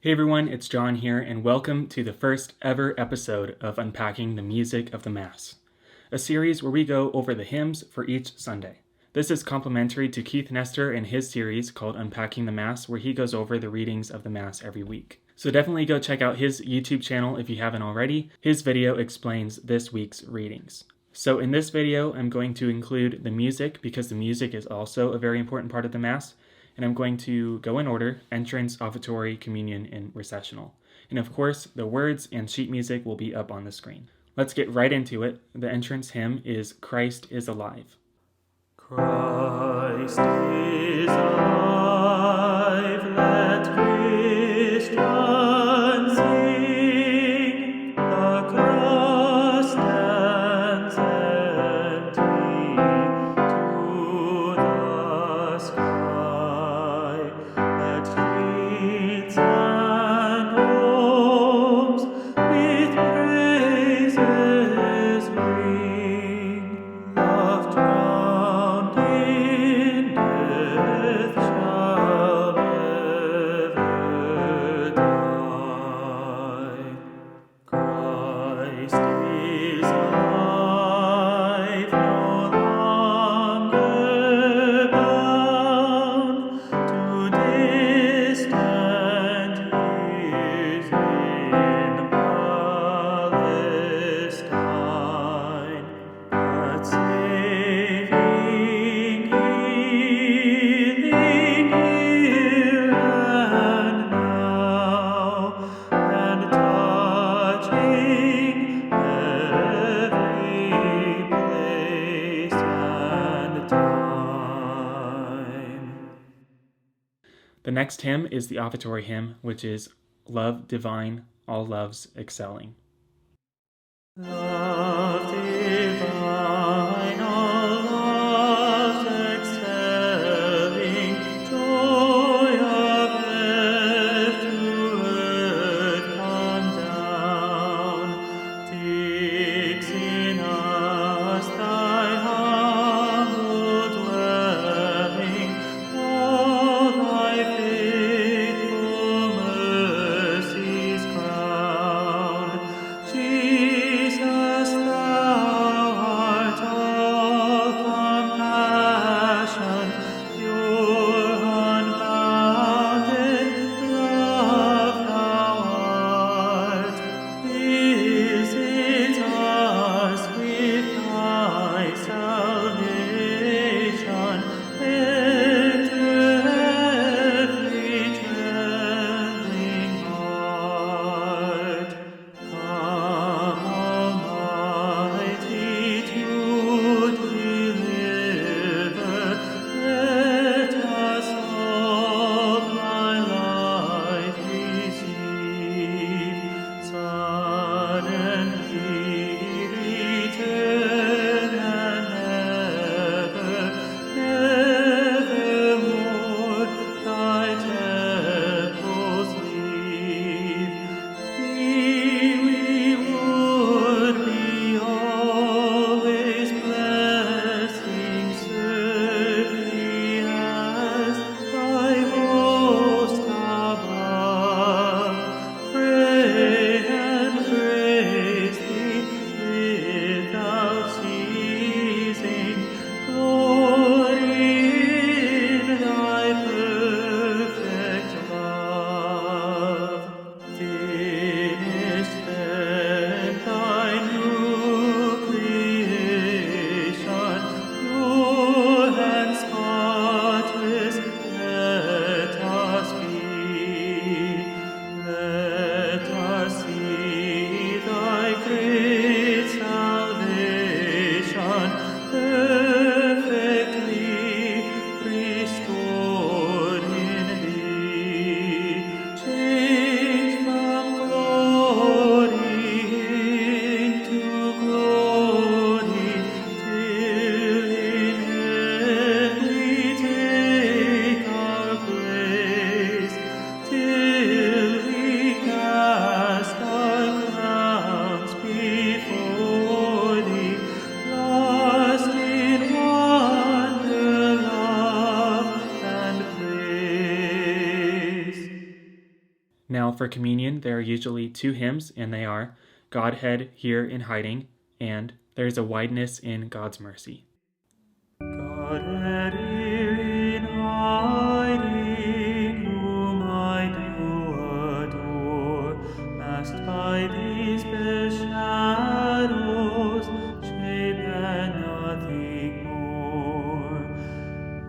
Hey everyone, it's John here, and welcome to the first ever episode of Unpacking the Music of the Mass, a series where we go over the hymns for each Sunday. This is complementary to Keith Nestor and his series called Unpacking the Mass, where he goes over the readings of the Mass every week. So definitely go check out his YouTube channel if you haven't already. His video explains this week's readings. So in this video, I'm going to include the music because the music is also a very important part of the Mass. And I'm going to go in order: entrance, offertory, communion, and recessional. And of course, the words and sheet music will be up on the screen. Let's get right into it. The entrance hymn is Christ is Alive. Christ is alive, let Christians sing. The cross stands empty to the sky. Let streets and homes with praises ring. Love drowned in death shall never die. Christ is alive, no longer bound to distant years in Palestine, but saving, healing here and now, and touching every place and time. The next hymn is the offertory hymn, which is Love Divine, All Loves Excelling. Love divine, all loves excelling, joy of earth to earth come down. Fix in us thy humble dwelling, all thy faithful mercies crown. Jesus, thou art For communion, there are usually two hymns, and they are Godhead here in hiding, and There's a Wideness in God's Mercy. Godhead here in hiding, whom I do adore, masked by these bare shadows, shape and nothing more.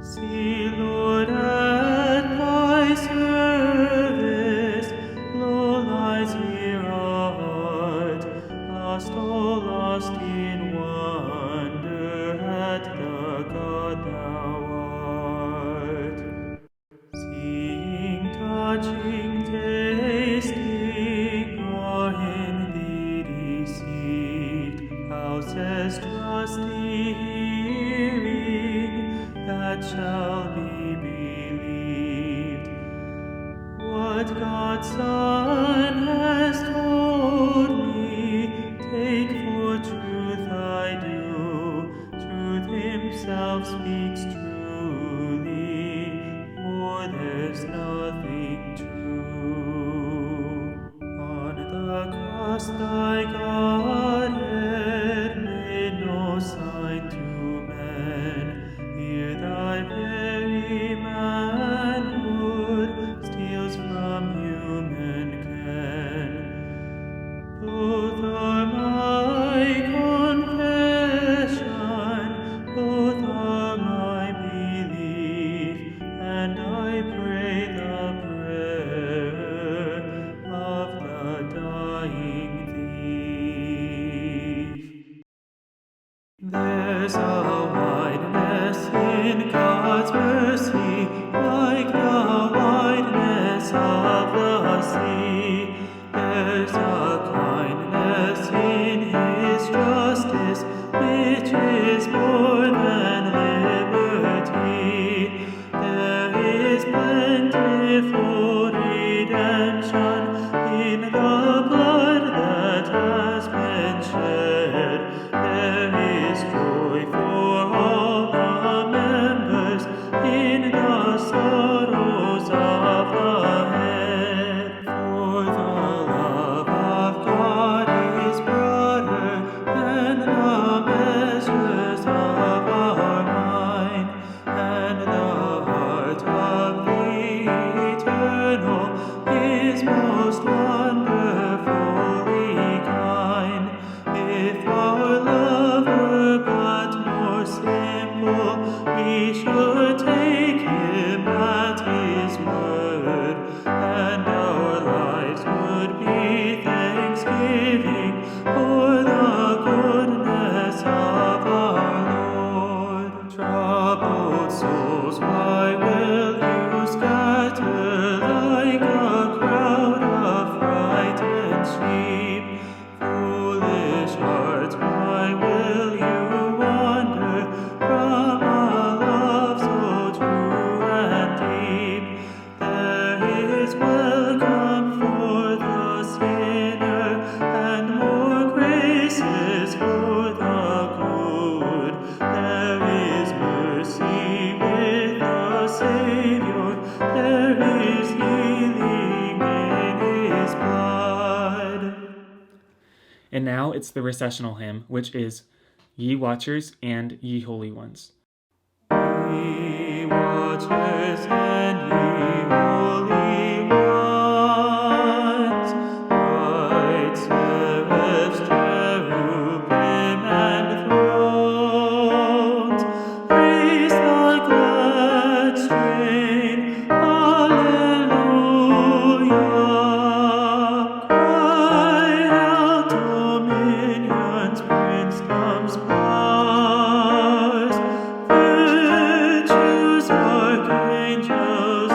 See, Lord, at thy service, lo lies here a heart, lost, oh lost in wonder at the God thou art. Seeing, touching, tasting, are in thee deceived. How says trusty hearing, that shall be believed. What God's Son has told me, take for truth I do. Truth himself speaks truly, for there's nothing true. On the cross thy Godhead made no sign to men. Here thy very manhood steals from human ken. Both are my confession, both are my belief, and I pray the prayer of the dying thief. There's a wideness in God's mercy, like the wideness of the sea. There's a kindness in his justice, which is more than liberty. There is plentiful redemption in the blood that has been shed. There is joy for all the members in the sorrows of the head. For the love of God is broader than the measures of our mind, and the heart of the eternal is most wonderfully kind. If our love were but more simple, we should take him at his word, and our lives would be thanksgiving for the goodness of our Lord. Troubled souls, why will you scatter like a crowd of frightened sheep? Foolish hearts, why will you wander from a love so true and deep? There is welcome for the sinner, and more graces for the good. There is mercy with the Savior, there is healing in his blood. And now it's the recessional hymn, which is Ye Watchers and Ye Holy Ones. Ye watchers and ye holy ones, bright seraphs, cherubim, and thrones, praise the glad strain, Alleluia. Cry out, dominions, princedoms, powers, virtues, archangels,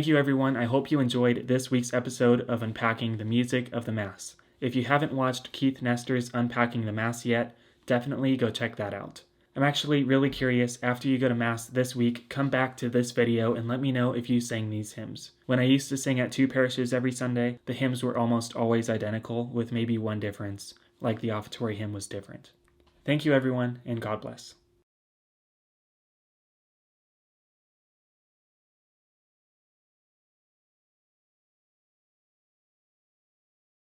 Thank you, everyone. I hope you enjoyed this week's episode of Unpacking the Music of the Mass. If you haven't watched Keith Nestor's Unpacking the Mass yet, definitely go check that out. I'm actually really curious, after you go to Mass this week, come back to this video and let me know if you sang these hymns. When I used to sing at 2 parishes every Sunday, the hymns were almost always identical, with maybe one difference, like the offertory hymn was different. Thank you, everyone, and God bless.